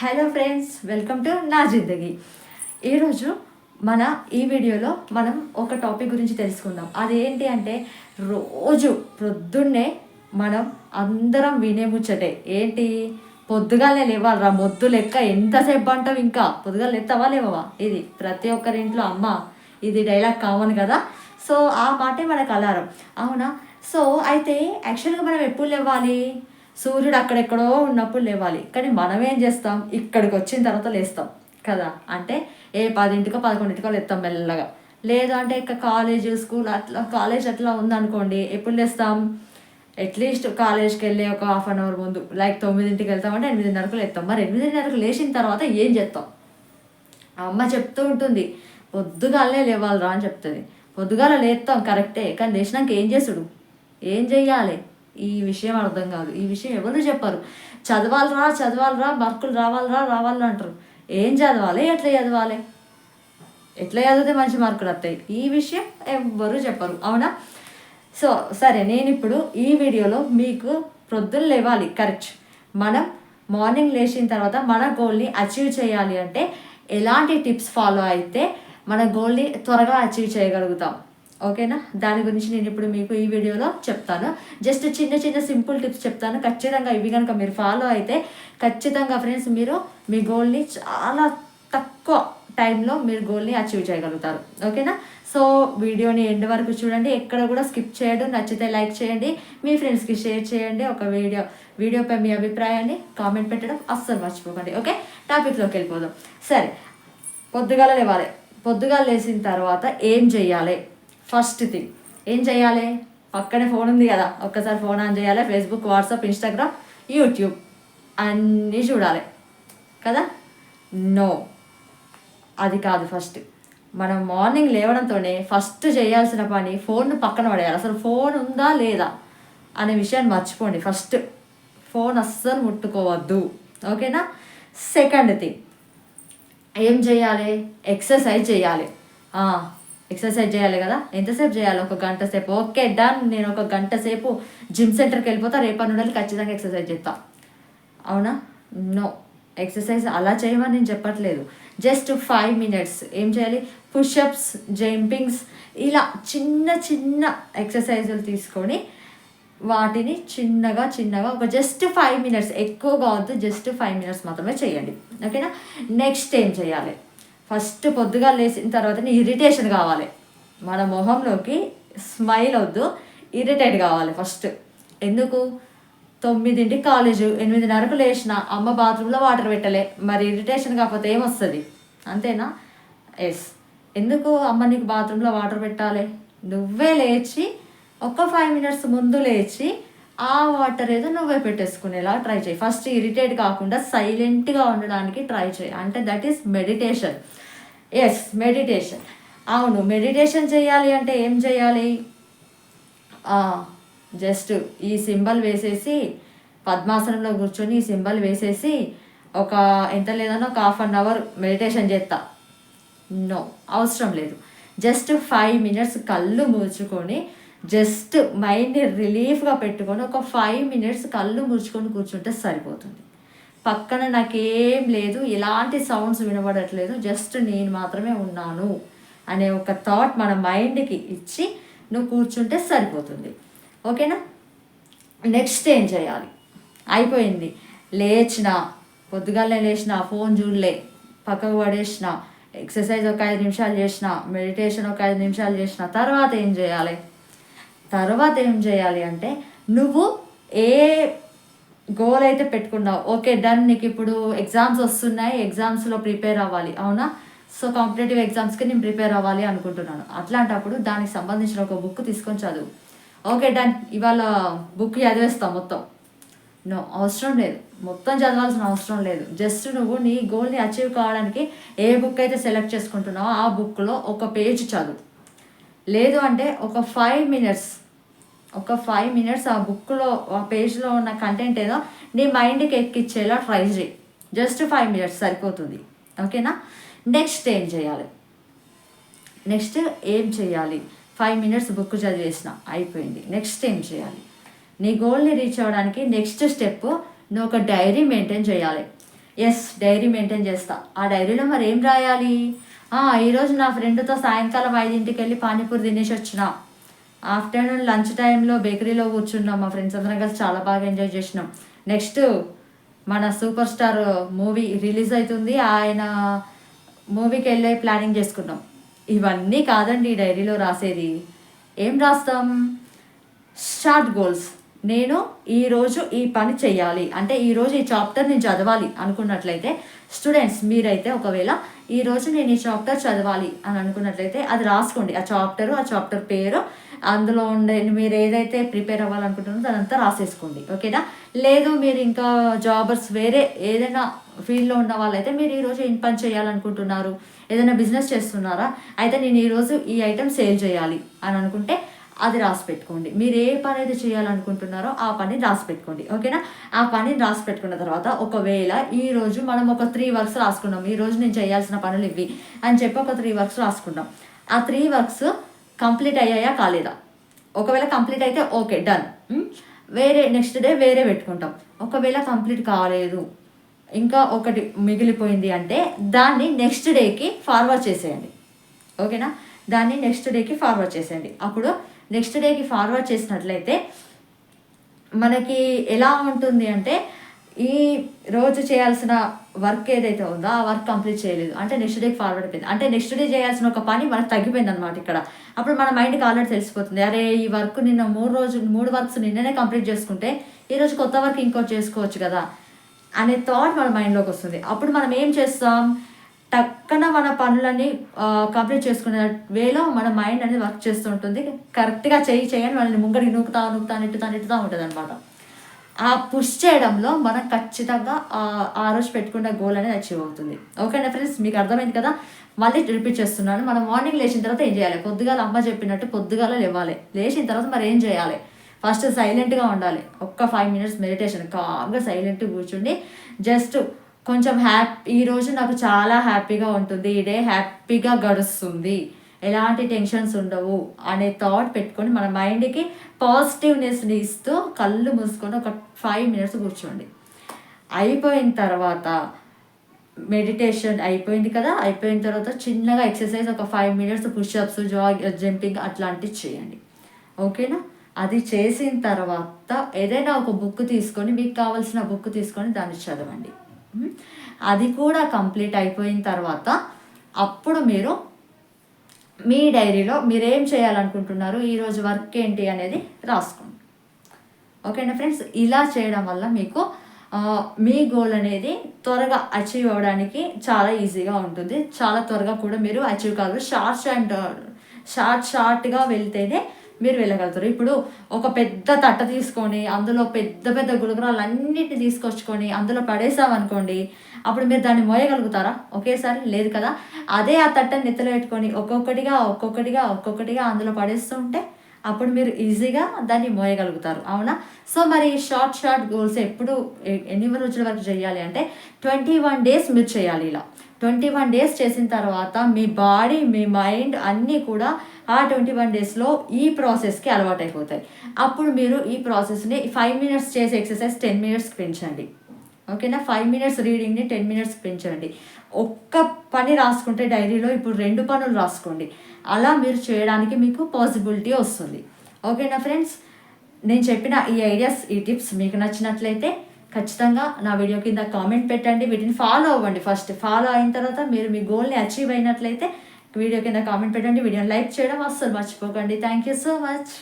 Hello friends, welcome to నా జిందగీ. ఈరోజు ఈ వీడియోలో మనం ఒక టాపిక్ గురించి తెలుసుకుందాం. అదేంటి అంటే రోజు ప్రొద్దున్నే మనం అందరం వినే ముచ్చటే ఏంటి, పొద్దుగాలే లేవాలరా మొద్దు లెక్క. ఎంతసేపు అంటావు, ఇంకా పొద్దుగాలు లేస్తావా లేవవా? ఇది ప్రతి ఒక్కరి ఇంట్లో అమ్మ ఇది డైలాగ్ కామన్ కదా. సో ఆ మాటే మనకు అలారం, అవునా? సో అయితే యాక్చువల్గా మనం ఎప్పుడు లేవాలి? సూర్యుడు అక్కడెక్కడో ఉన్నప్పుడు లేవాలి. కానీ మనం ఏం చేస్తాం, ఇక్కడికి వచ్చిన తర్వాత లేస్తాం కదా. అంటే 10ంటికో 11ంటికో లేస్తాం మెల్లగా. లేదు అంటే ఇక కాలేజ్ స్కూల్ కాలేజ్ అట్లా ఉందనుకోండి, ఎప్పుడు లేస్తాం? అట్లీస్ట్ కాలేజ్కి వెళ్ళే ఒక హాఫ్ అన్ అవర్ ముందు, లైక్ 9ంటికి వెళ్తామంటే 8:30కు లేస్తాం. మరి 8:30కు లేచిన తర్వాత ఏం చేస్తాం? అమ్మ చెప్తూ ఉంటుంది, పొద్దుగాలనే లేవాలిరా అని చెప్తుంది. పొద్దుగాల లేస్తాం కరెక్టే, కానీ లేచినాక ఏం చేసుడు, ఏం చెయ్యాలి? ఈ విషయం అర్థం కాదు. ఈ విషయం ఎవరు చెప్పరు. చదవాలరా మార్కులు రావాలరా అంటారు. ఏం చదవాలి, ఎట్లా చదవాలి, ఎట్లా చదివితే మంచి మార్కులు వస్తాయి, ఈ విషయం ఎవ్వరు చెప్పరు, అవునా? సో సరే, నేను ఇప్పుడు ఈ వీడియోలో మీకు ప్రొద్దున లేవాలి కరెక్ట్. మనం మార్నింగ్ లేచిన తర్వాత మన గోల్ని అచీవ్ చేయాలి అంటే ఎలాంటి టిప్స్ ఫాలో అయితే మన గోల్ని త్వరగా అచీవ్ చేయగలుగుతాం, ఓకేనా? దాని గురించి నేను ఇప్పుడు మీకు ఈ వీడియోలో చెప్తాను. జస్ట్ చిన్న సింపుల్ టిప్స్ చెప్తాను. ఖచ్చితంగా ఇవి కనుక మీరు ఫాలో అయితే ఖచ్చితంగా ఫ్రెండ్స్ మీరు మీ గోల్ని చాలా తక్కువ టైంలో మీరు గోల్ని అచీవ్ చేయగలుగుతారు, ఓకేనా? సో వీడియోని ఎండ్ వరకు చూడండి, ఎక్కడ కూడా స్కిప్ చేయడం. నచ్చితే లైక్ చేయండి, మీ ఫ్రెండ్స్కి షేర్ చేయండి. ఒక వీడియోపై మీ అభిప్రాయాన్ని కామెంట్ పెట్టడం అస్సలు మర్చిపోకండి, ఓకే? టాపిక్లోకి వెళ్ళిపోదాం. సరే, పొద్దుగాల లేవాలి. పొద్దుగాల లేచిన తర్వాత ఏం చెయ్యాలి? ఫస్ట్ థింగ్ ఏం చేయాలి? పక్కనే ఫోన్ ఉంది కదా, ఒక్కసారి ఫోన్ ఆన్ చేయాలి. ఫేస్బుక్, వాట్సాప్, ఇన్స్టాగ్రామ్, యూట్యూబ్ అన్నీ చూడాలి కదా. నో, అది కాదు. ఫస్ట్ మనం మార్నింగ్ లేవడంతోనే ఫస్ట్ చేయాల్సిన పని ఫోన్ను పక్కన పడేయాలి. అసలు ఫోన్ ఉందా లేదా అనే విషయాన్ని మర్చిపోండి. ఫస్ట్ ఫోన్ అస్సలు ముట్టుకోవద్దు, ఓకేనా? సెకండ్ థింగ్ ఏం చేయాలి? ఎక్సర్సైజ్ చేయాలి. ఎక్సర్సైజ్ చేయాలి కదా. ఎంతసేపు చేయాలి? 1 గంట సేపు. Okay, done. నేను 1 గంట సేపు జిమ్ సెంటర్కి వెళ్ళిపోతా. రేపటి నుండి ఖచ్చితంగా ఎక్సర్సైజ్ చేస్తా, అవునా? నో, ఎక్సర్సైజ్ అలా చేయమని నేను చెప్పట్లేదు. జస్ట్ 5 minutes ఏం చేయాలి? పుషప్స్, జంపింగ్స్, ఇలా చిన్న ఎక్సర్సైజులు తీసుకొని వాటిని చిన్నగా ఒక జస్ట్ 5 minutes, ఎక్కువగా వద్దు, జస్ట్ 5 minutes మాత్రమే చేయండి, ఓకేనా? నెక్స్ట్ ఏం చేయాలి? ఫస్ట్ పొద్దుగా లేచిన తర్వాతనే ఇరిటేషన్ కావాలి. మన మొహంలోకి స్మైల్ వద్దు, ఇరిటేట్ కావాలి ఫస్ట్. ఎందుకు? 9ంటికి కాలేజు, 8:30కు లేచిన, అమ్మ బాత్రూంలో వాటర్ పెట్టలే, మరి ఇరిటేషన్ కాకపోతే ఏమొస్తుంది? అంతేనా? ఎస్. ఎందుకు అమ్మ నీకు బాత్రూంలో వాటర్ పెట్టాలి? నువ్వే లేచి ఒక 5 minutes ముందు లేచి ఆ వాటర్ ఏదో నువ్వే పెట్టేసుకునేలా ట్రై చేయి. ఫస్ట్ ఇరిటేట్ కాకుండా సైలెంట్గా ఉండడానికి ట్రై చేయి. అంటే that is meditation. Yes, meditation. అవును, మెడిటేషన్ చేయాలి అంటే ఏం చేయాలి? జస్ట్ ఈ సింబల్ వేసేసి పద్మాసనంలో కూర్చొని ఈ సింబల్ వేసేసి ఎంత లేదన్నా ఒక హాఫ్ అన్ అవర్ మెడిటేషన్ చేస్తా. నో, అవసరం లేదు. జస్ట్ 5 minutes కళ్ళు మూర్చుకొని జస్ట్ మైండ్ని రిలీఫ్గా పెట్టుకొని ఒక 5 minutes కళ్ళు మూర్చుకొని కూర్చుంటే సరిపోతుంది. పక్కన నాకేం లేదు, ఎలాంటి సౌండ్స్ వినబడట్లేదు, జస్ట్ నేను మాత్రమే ఉన్నాను అనే ఒక థాట్ మన మైండ్కి ఇచ్చి నువ్వు కూర్చుంటే సరిపోతుంది, ఓకేనా? నెక్స్ట్ ఏం చేయాలి? అయిపోయింది, పొద్దుగాలనే లేచిన, ఫోన్ చూడలే, పక్కకు పడేసిన, ఎక్సర్సైజ్ ఒక 5 నిమిషాలు చేసిన, మెడిటేషన్ ఒక 5 నిమిషాలు చేసిన, తర్వాత ఏం చేయాలి అంటే నువ్వు ఏ గోల్ అయితే పెట్టుకున్నావు, ఓకే డన్. నీకు ఇప్పుడు ఎగ్జామ్స్ వస్తున్నాయి, ఎగ్జామ్స్లో ప్రిపేర్ అవ్వాలి, అవునా? సో కాంపిటేటివ్ ఎగ్జామ్స్కి నేను ప్రిపేర్ అవ్వాలి అనుకుంటున్నాను. అట్లాంటప్పుడు దానికి సంబంధించిన ఒక బుక్ తీసుకొని చదువు. ఓకే డన్, ఇవాళ బుక్ చదివేస్తావు మొత్తం. నో, అవసరం లేదు, మొత్తం చదవాల్సిన అవసరం లేదు. జస్ట్ నువ్వు నీ గోల్ని అచీవ్ కావడానికి ఏ బుక్ అయితే సెలెక్ట్ చేసుకుంటున్నావో ఆ బుక్లో ఒక పేజ్ చదువు. లేదు అంటే ఒక 5 minutes ఆ బుక్లో ఆ పేజ్లో ఉన్న కంటెంట్ ఏదో నీ మైండ్కి ఎక్కిచ్చేలా ట్రై చేయి. జస్ట్ 5 minutes సరిపోతుంది, ఓకేనా? నెక్స్ట్ ఏం చేయాలి? 5 minutes బుక్ చదివేసిన, అయిపోయింది. నెక్స్ట్ ఏం చేయాలి? నీ గోల్ని రీచ్ అవ్వడానికి నెక్స్ట్ స్టెప్, నువ్వు ఒక డైరీ మెయింటైన్ చేయాలి. ఎస్, డైరీ మెయింటైన్ చేస్తా. ఆ డైరీలో మరి ఏం రాయాలి? ఈరోజు నా ఫ్రెండ్తో సాయంకాలం 5ంటికి వెళ్ళి పానీపూరి తినేసి వచ్చిన, ఆఫ్టర్నూన్ లంచ్ టైంలో బేకరీలో కూర్చున్నాం, మా ఫ్రెండ్స్ అందరం కలిసి చాలా బాగా ఎంజాయ్ చేసినాం. నెక్స్ట్ మన సూపర్ స్టార్ మూవీ రిలీజ్ అవుతుంది, ఆయన మూవీకి వెళ్ళే ప్లానింగ్ చేసుకున్నాం. ఇవన్నీ కాదండి ఈ డైరీలో రాసేది. ఏం రాస్తాం? Short goals. నేను ఈరోజు ఈ పని చెయ్యాలి అంటే ఈరోజు ఈ చాప్టర్ నేను చదవాలి అనుకున్నట్లయితే, స్టూడెంట్స్ మీరైతే ఒకవేళ ఈరోజు నేను ఈ చాప్టర్ చదవాలి అని అనుకున్నట్లయితే అది రాసుకోండి. ఆ చాప్టర్ పేరు, అందులో ఉండే మీరు ఏదైతే ప్రిపేర్ అవ్వాలనుకుంటున్నారో అదంతా రాసేసుకోండి. ఓకేనా? లేదు మీరు ఇంకా జాబర్స్ వేరే ఏదైనా ఫీల్డ్లో ఉన్న వాళ్ళైతే మీరు ఈరోజు ఏం పని చేయాలనుకుంటున్నారు, ఏదైనా బిజినెస్ చేస్తున్నారా, అయితే నేను ఈరోజు ఈ ఐటెం సేల్ చేయాలి అని అనుకుంటే అది రాసి పెట్టుకోండి. మీరు ఏ పని అయితే చేయాలనుకుంటున్నారో ఆ పని రాసి పెట్టుకోండి. ఓకేనా? ఆ పని రాసి పెట్టుకున్న తర్వాత ఒకవేళ ఈరోజు మనం ఒక 3 వర్క్స్ రాసుకున్నాం, ఈరోజు నేను చేయాల్సిన పనులు ఇవి అని చెప్పి ఒక 3 వర్క్స్ రాసుకున్నాం. ఆ 3 వర్క్స్ కంప్లీట్ అయ్యాయా కాలేదా? ఒకవేళ కంప్లీట్ అయితే ఓకే, డన్. వేరే నెక్స్ట్ డే వేరే పెట్టుకుంటాం. ఒకవేళ కంప్లీట్ కాలేదు, ఇంకా ఒకటి మిగిలిపోయింది అంటే దాన్ని నెక్స్ట్ డేకి ఫార్వర్డ్ చేసేయండి. ఓకేనా? దాన్ని నెక్స్ట్ డేకి ఫార్వర్డ్ చేసేయండి. అప్పుడు నెక్స్ట్ డేకి ఫార్వర్డ్ చేసినట్లయితే మనకి ఎలా ఉంటుంది అంటే, ఈ రోజు చేయాల్సిన వర్క్ ఏదైతే ఉందో ఆ వర్క్ కంప్లీట్ చేయలేదు అంటే నెక్స్ట్ డేకి ఫార్వర్డ్ అయిపోయింది అంటే నెక్స్ట్ డే చేయాల్సిన ఒక పని మనకు తగ్గిపోయింది అనమాట ఇక్కడ. అప్పుడు మన మైండ్కి ఆల్రెడీ తెలిసిపోతుంది, అరే ఈ వర్క్ నిన్న 3 వర్క్స్ నిన్ననే కంప్లీట్ చేసుకుంటే ఈరోజు కొత్త వర్క్ ఇంకోటి చేసుకోవచ్చు కదా అనే థాట్ మన మైండ్లోకి వస్తుంది. అప్పుడు మనం ఏం చేస్తాం? టక్కన మన పనులన్నీ కంప్లీట్ చేసుకునే వేలో మన మైండ్ అనేది వర్క్ చేస్తూ ఉంటుంది. కరెక్ట్గా చేయని వాళ్ళని ముంగడికి నూకుతా నెట్టుతా ఉంటుంది అనమాట. ఆ పుష్ చేయడంలో మనం ఖచ్చితంగా ఆ రోజు పెట్టుకున్న గోల్ అనేది అచీవ్ అవుతుంది. ఓకేనా ఫ్రెండ్స్? మీకు అర్థమైంది కదా? మళ్ళీ రిపీట్ చేస్తున్నాను. మనం మార్నింగ్ లేచిన తర్వాత ఏం చేయాలి? పొద్దుగాల అమ్మ చెప్పినట్టు పొద్దుగాల లేవాలి. లేచిన తర్వాత మరి ఏం చేయాలి? ఫస్ట్ సైలెంట్గా ఉండాలి. ఒక్క 5 minutes మెడిటేషన్, కామ్గా సైలెంట్గా కూర్చుండి జస్ట్ కొంచెం ఈరోజు నాకు చాలా హ్యాపీగా ఉంటుంది, ఈ డే హ్యాపీగా గడుస్తుంది, ఎలాంటి టెన్షన్స్ ఉండవు అనే థాట్ పెట్టుకొని మన మైండ్కి పాజిటివ్నెస్ని ఇస్తూ కళ్ళు మూసుకొని ఒక 5 minutes కూర్చోండి. అయిపోయిన తర్వాత మెడిటేషన్ అయిపోయింది కదా, అయిపోయిన తర్వాత చిన్నగా ఎక్సర్సైజ్ ఒక 5 minutes పుషప్స్, జంపింగ్ అట్లాంటివి చేయండి. ఓకేనా? అది చేసిన తర్వాత ఏదైనా ఒక బుక్ తీసుకొని, మీకు కావాల్సిన బుక్ తీసుకొని దాన్ని చదవండి. అది కూడా కంప్లీట్ అయిపోయిన తర్వాత అప్పుడు మీరు మీ డైరీలో మీరేం చేయాలనుకుంటున్నారు, ఈరోజు వర్క్ ఏంటి అనేది రాసుకోండి. ఓకేనా ఫ్రెండ్స్? ఇలా చేయడం వల్ల మీకు మీ గోల్ అనేది త్వరగా అచీవ్ అవ్వడానికి చాలా ఈజీగా ఉంటుంది. చాలా త్వరగా కూడా మీరు అచీవ్ కాదు. షార్ట్గా వెళ్తేనే మీరు వెళ్ళగలుగుతారు. ఇప్పుడు ఒక పెద్ద తట్ట తీసుకొని అందులో పెద్ద పెద్ద గులకరాలు అన్నిటిని తీసుకొచ్చుకొని అందులో పడేసామనుకోండి, అప్పుడు మీరు దాన్ని మోయగలుగుతారా ఒకేసారి? లేదు కదా. అదే ఆ తట్టని నెత్తలో పెట్టుకొని ఒక్కొక్కటిగా అందులో పడేస్తూ ఉంటే అప్పుడు మీరు ఈజీగా దాన్ని మోయగలుగుతారు. అవునా? సో మరి షార్ట్ గోల్స్ ఎప్పుడు ఎన్ని రోజుల వరకు చేయాలి అంటే 21 days మీరు చేయాలి. ఇలా 21 days చేసిన తర్వాత మీ బాడీ, మీ మైండ్ అన్నీ కూడా ఆ 21 daysలో ఈ ప్రాసెస్కి అలవాటు అయిపోతాయి. అప్పుడు మీరు ఈ ప్రాసెస్ని 5 minutes చేసే ఎక్సర్సైజ్ 10 minutesకి పెంచండి. ఓకేనా? 5 minutes రీడింగ్ని 10 minutesకి పెంచండి. ఒక్క పని రాసుకుంటే డైరీలో ఇప్పుడు 2 పనులు రాసుకోండి. అలా మీరు చేయడానికి మీకు పాసిబిలిటీ వస్తుంది. ఓకేనా ఫ్రెండ్స్? నేను చెప్పిన ఈ ఐడియాస్, ఈ టిప్స్ మీకు నచ్చినట్లయితే ఖచ్చితంగా నా వీడియో కింద కామెంట్ పెట్టండి. వీటిని ఫాలో అవ్వండి. ఫస్ట్ ఫాలో అయిన తర్వాత మీరు మీ గోల్ని అచీవ్ అయినట్లయితే వీడియో కింద కామెంట్ పెట్టండి. వీడియోని లైక్ చేయడం అస్సలు మర్చిపోకండి. Thank you so much.